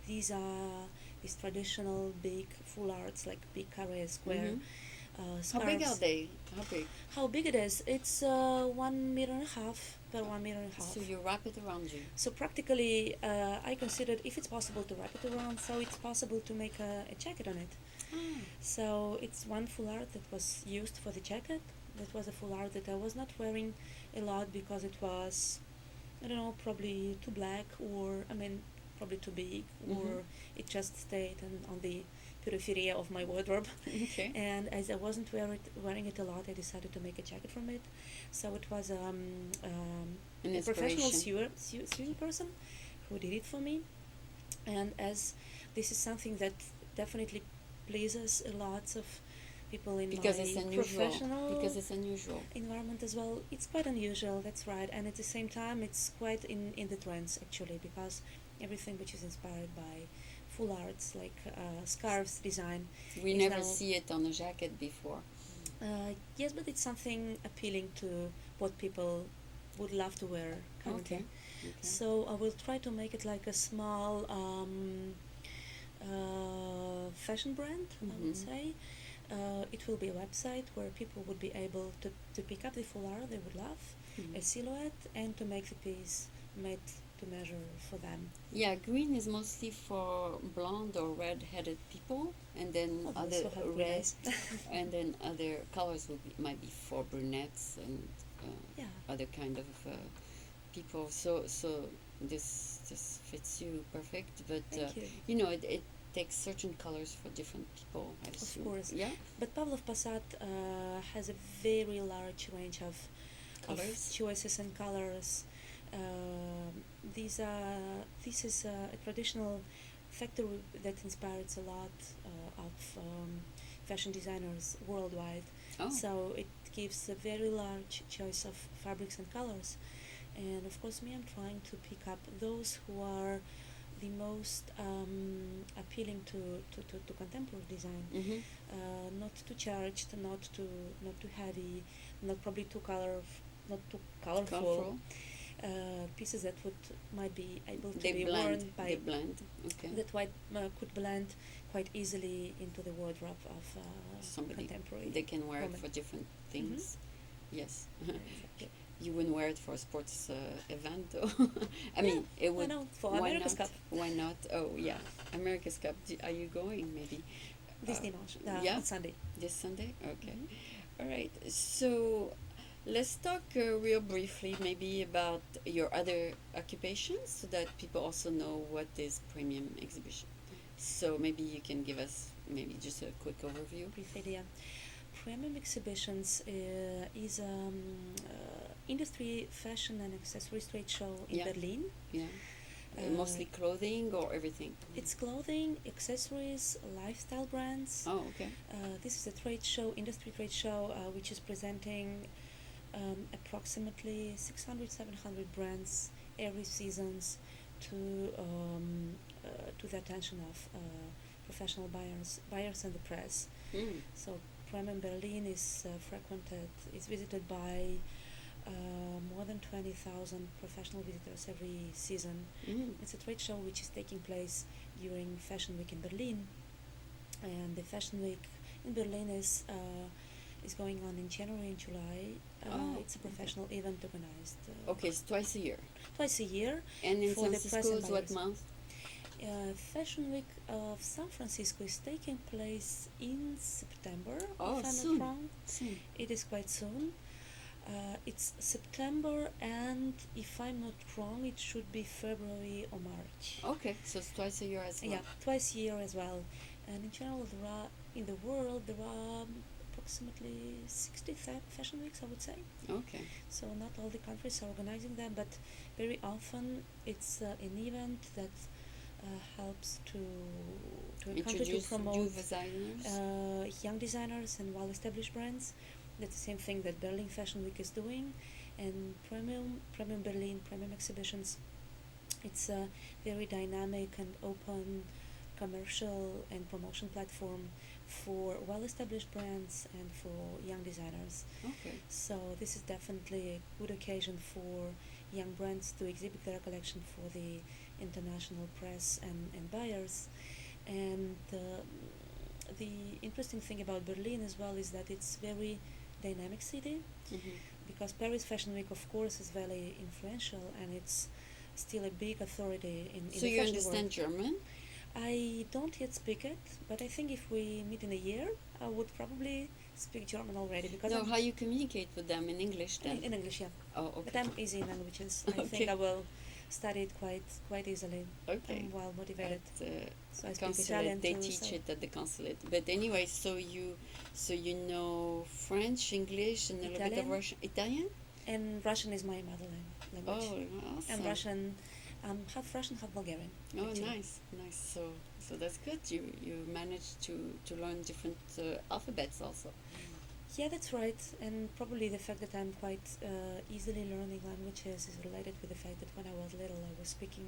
these are these traditional big full arts, like big carré square Mhm. How big are scarves. they? How big? How big it is? It's 1 meter and a half per 1 meter and a half. So you wrap it around you. So practically, I considered if it's possible to wrap it around, so it's possible to make a jacket on it. Ah. So it's one full art that was used for the jacket. That was a full art that I was not wearing a lot because it was, I don't know, probably too black, or I mean, probably too big, or Mhm. it just stayed on the periphery of my wardrobe. Okay. And as I wasn't wearing it a lot, I decided to make a jacket from it. So it was An a professional inspiration. sewing person who did it for me. And as this is something that definitely pleases a lot of people in Because my it's unusual. professional Because it's unusual. environment as well, it's quite unusual, that's right. And at the same time, it's quite in the trends, actually, because everything which is inspired by full arts, like scarves design, We is never now see it on a jacket before. yes, but it's something appealing to what people would love to wear currently. Okay. Okay. So I will try to make it like a small fashion brand, I would Mhm. say. It will be a website where people would be able to pick up the full art they would love, a Mhm. silhouette, and to make the piece made to measure for them. Yeah, green is mostly for blonde or red-headed people, and then Oh, they other also have green red, eyes. and then other colors might be for brunettes and Yeah. other kind of people. So this fits you perfect. But Thank you. you know, it takes certain colors for different people, I assume. course. Yeah, But Pavlov Passat has a very large range of colors. choices and colors. This is a traditional factory that inspires a lot of fashion designers worldwide. Oh, So it gives a very large choice of fabrics and colors. And of course, me, I'm trying to pick up those who are the most appealing to contemporary design. mm-hmm. Not too charged, not too heavy, not probably not too colorful. Colorful. Pieces that might be able to They be blend. worn by They blend. Okay. could blend quite easily into the wardrobe of Somebody contemporary. they can wear it woman. for different things. Yes. Exactly. You wouldn't wear it for a sports event, though. I mean, it Why would. not for Why America's not? Cup Why not? Oh yeah, America's Cup. Are you going? Maybe. this Uh, dimanche, yeah? on Sunday. This Sunday. Okay. Mhm. All right. So let's talk real briefly, maybe about your other occupations, so that people also know what is Premium Exhibition. So maybe you can give us maybe just a quick overview. Brief idea. Premium Exhibitions is industry fashion and accessories trade show in Yeah. Berlin. Yeah. Mostly clothing or everything. It's clothing, accessories, lifestyle brands. Oh, okay. This is a trade show, industry trade show, which is presenting approximately 600, 700 brands every seasons to the attention of professional buyers and the press. Mm. So Premium Berlin is visited by more than 20,000 professional visitors every season. Mm. It's a trade show which is taking place during Fashion Week in Berlin, and the Fashion Week in Berlin is going on in January and July. It's a professional event organized Okay, it's twice a year. twice a year. And in For San the press Francisco and is what buyers. month? Fashion Week of San Francisco is taking place in September, Oh, if I'm soon. not wrong. Soon. It is quite soon. It's September, and if I'm not wrong, it should be February or March. Okay, so it's twice a year as well. Yeah, twice a year as well. And in general, in the world there are approximately 60 fashion weeks, I would say. Okay. So not all the countries are organizing them, but very often it's an event that helps to a country to Introduce new promote designers. young designers and well-established brands. That's the same thing that Berlin Fashion Week is doing, and Premium Berlin, Premium Exhibitions. It's a very dynamic and open commercial and promotion platform for well-established brands and for young designers. Okay. So this is definitely a good occasion for young brands to exhibit their collection for the international press and buyers. And the interesting thing about Berlin as well is that it's very dynamic city, Mm-hmm. because Paris Fashion Week, of course, is very influential, and it's still a big authority in So the you fashion understand world. German? I don't yet speak it, but I think if we meet in a year, I would probably speak German already, because No, I'm how you communicate with them in English then? in English, yeah. Oh, But okay. I'm easy in languages. I think Okay. I will study it quite easily. Okay. I'm well motivated. At the So I speak consulate, Italian they too. teach So it at the consulate. But anyway, so you know French, English, and a little bit of Italian. Russian, Italian. And Russian is my mother language. Oh, awesome. And Russian, half Russian, half Bulgarian. Oh, actually. nice. So that's good. You managed to learn different alphabets also. Yeah, that's right. And probably the fact that I'm quite easily learning languages is related with the fact that when I was little, I was speaking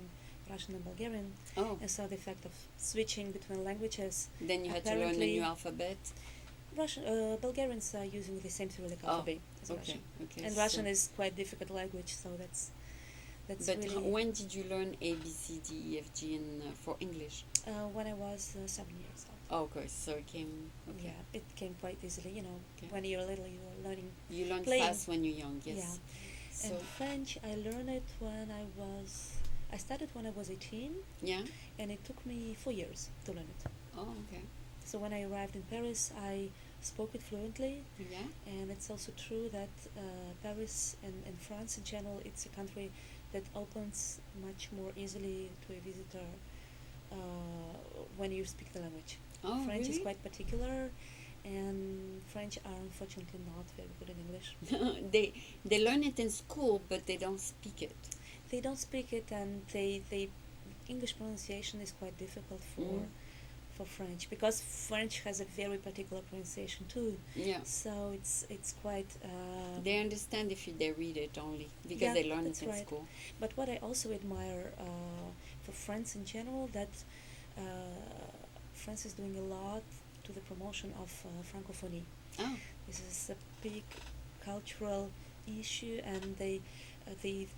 Russian and Bulgarian. Oh, And so the fact of switching between languages, then you had to learn a apparently new alphabet. Bulgarians are using the same Cyrillic Oh, alphabet as Okay, Russian. okay. And so- Russian is quite difficult language, so that's But really when did you learn A, B, C, D, E, F, G, and for English? when I was 7 years old. Oh, okay, so it came. Okay. Yeah, it came quite easily. Okay. When you're little, you are learning. You learn Playing. fast when you're young. Yes. Yeah. So And French, I learned it I started when I was 18, yeah. and it took me 4 years to learn it. Oh, okay. So when I arrived in Paris, I spoke it fluently, Yeah. and it's also true that Paris and France in general, it's a country that opens much more easily to a visitor when you speak the language. Oh, French is really? quite particular, and French are unfortunately not very good in English. They learn it in school, but they don't speak it. They don't speak it, and they English pronunciation is quite difficult for French, because French has a very particular pronunciation too. Yeah. So it's quite. They understand if they read it only because Yeah, they learn that's it in right. school. But what I also admire for France in general, that uh, France is doing a lot to the promotion of Francophonie. Oh, This is a big cultural issue, and they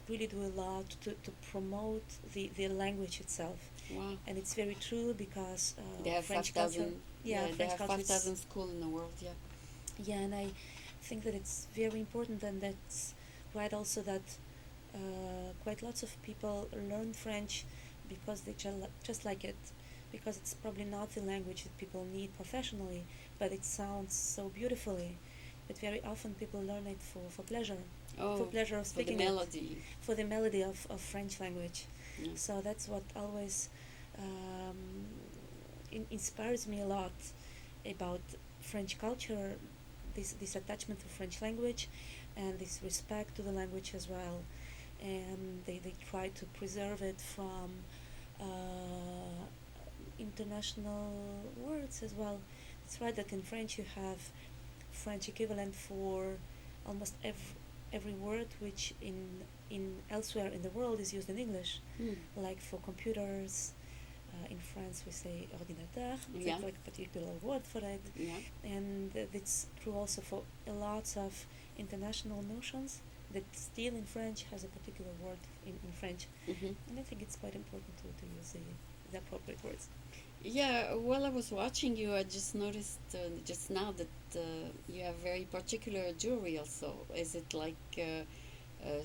really do a lot to promote the language itself. wow. And it's very true, because They have French culture, 5,000. yeah, They French have culture 5,000 is, schools in the world. Yeah. yeah, and I think that it's very important, and that's right also that quite lots of people learn French because they just like it, because it's probably not the language that people need professionally, but it sounds so beautifully. But very often people learn it for pleasure, for Oh, pleasure of for the speaking it, melody. for the melody of French language. Yeah. So that's what always um, inspires me a lot about French culture, this attachment to French language, and this respect to the language as well. And they try to preserve it from international words as well. It's right that in French you have French equivalent for almost every word which in elsewhere in the world is used in English, Hmm. like for computers. In France, we say ordinateur. It's Yeah. like a particular word for it, Yeah. and it's true also for lots of international notions. That still in French has a particular word in French, Hmm. and I think it's quite important to use the appropriate words. Yeah, while I was watching you, I just noticed just now that you have very particular jewelry also. Is it like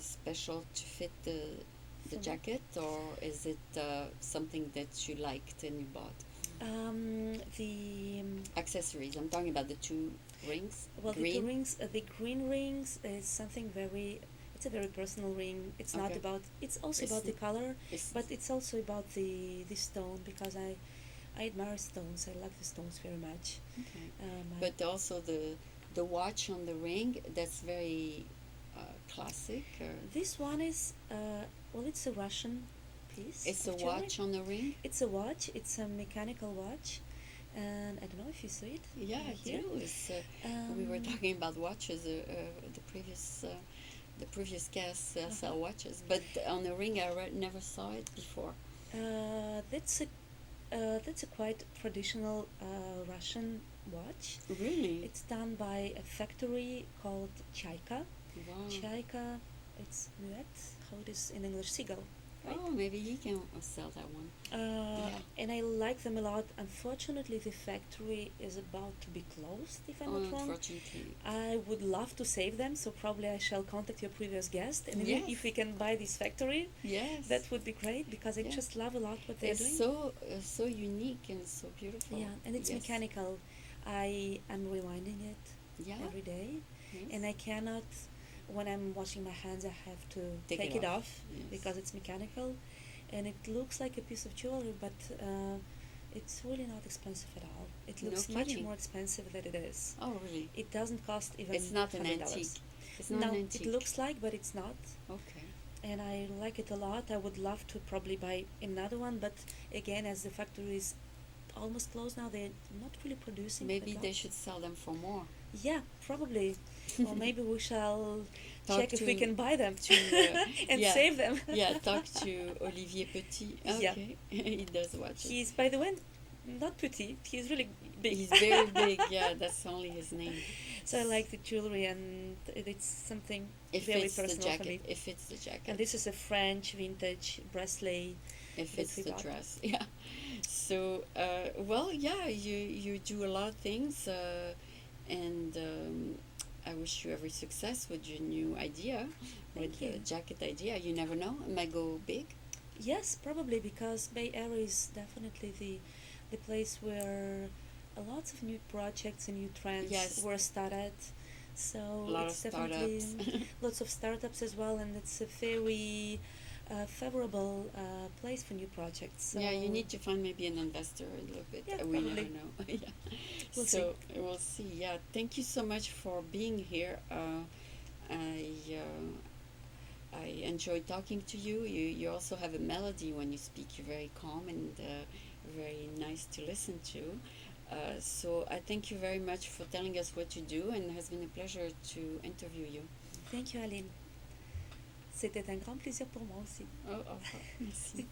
special to fit the For me, jacket, or is it something that you liked and you bought? the Accessories. I'm talking about the two rings. well, the two Green. rings, the green rings is something very. It's a very personal ring. It's not Okay. about. It's also It's about the n- color, it's but it's also about the stone, because I admire stones. I like the stones very much. okay. I- But also the watch on the ring. That's very classic. this one is well, it's a Russian piece It's a of jewelry. watch on the ring. It's a watch. It's a mechanical watch, and I don't know if you see it. Yeah, I here. do. We were talking about watches. The previous guest sell watches, but on the ring I never saw it before. That's a quite traditional Russian watch. Really? It's done by a factory called Chaika. Wow. Chaika, it's muet. How it is in English? Seagull. Right? Oh, maybe he can sell that one. And I like them a lot. Unfortunately, the factory is about to be closed, if I'm not wrong. Unfortunately. I would love to save them, so probably I shall contact your previous guest, and Yes. if we can buy this factory, Yes. that would be great, because I Yeah. just love a lot what they're It's doing. so unique and so beautiful. Yeah, and it's Yes. mechanical. I am rewinding it Yeah. every day, Yes. and I cannot. When I'm washing my hands, I have to Take it it off, off. Yes. because it's mechanical, and it looks like a piece of jewelry, but it's really not expensive at all. It No looks much kidding. more expensive than it is. Oh, really? It doesn't cost even. It's not an $100. antique. It's not No, an antique. it looks like, but it's not. Okay. And I like it a lot. I would love to probably buy another one, but again, as the factory is almost closed now, they're not really producing. Maybe that they much. should sell them for more. Yeah, probably. Or maybe we shall Talk check if we to- can buy them and yeah. save them. Yeah, talk to Olivier Petit. Yeah. Okay. He does watches. He's, by the way, not petite. He's really big. He's very big. Yeah, that's only his name. So I like the jewelry, and it's something It very fits the personal for jacket. me. It fits the jacket. And this is a French vintage bracelet. It fits we the bought. dress. Yeah. So, well, yeah, you do a lot of things, and I wish you every success with your new idea, Thank with you. the jacket idea. You never know, it might go big. Yes, probably, because Bay Area is definitely the place where lots of new projects and new trends Yes. were started. So A lot it's of definitely startups. lots of startups as well, and it's a very a favorable place for new projects. So Yeah, you need to find maybe an investor a little bit. Yeah, We never probably. know. Yeah. We'll So we'll see. Yeah, thank you so much for being here. I I enjoy talking to you. You also have a melody when you speak. You're very calm and very nice to listen to. So I thank you very much for telling us what you do, and it has been a pleasure to interview you. Thank you, Aline. C'était un grand plaisir pour moi aussi. Oh, au revoir. Merci.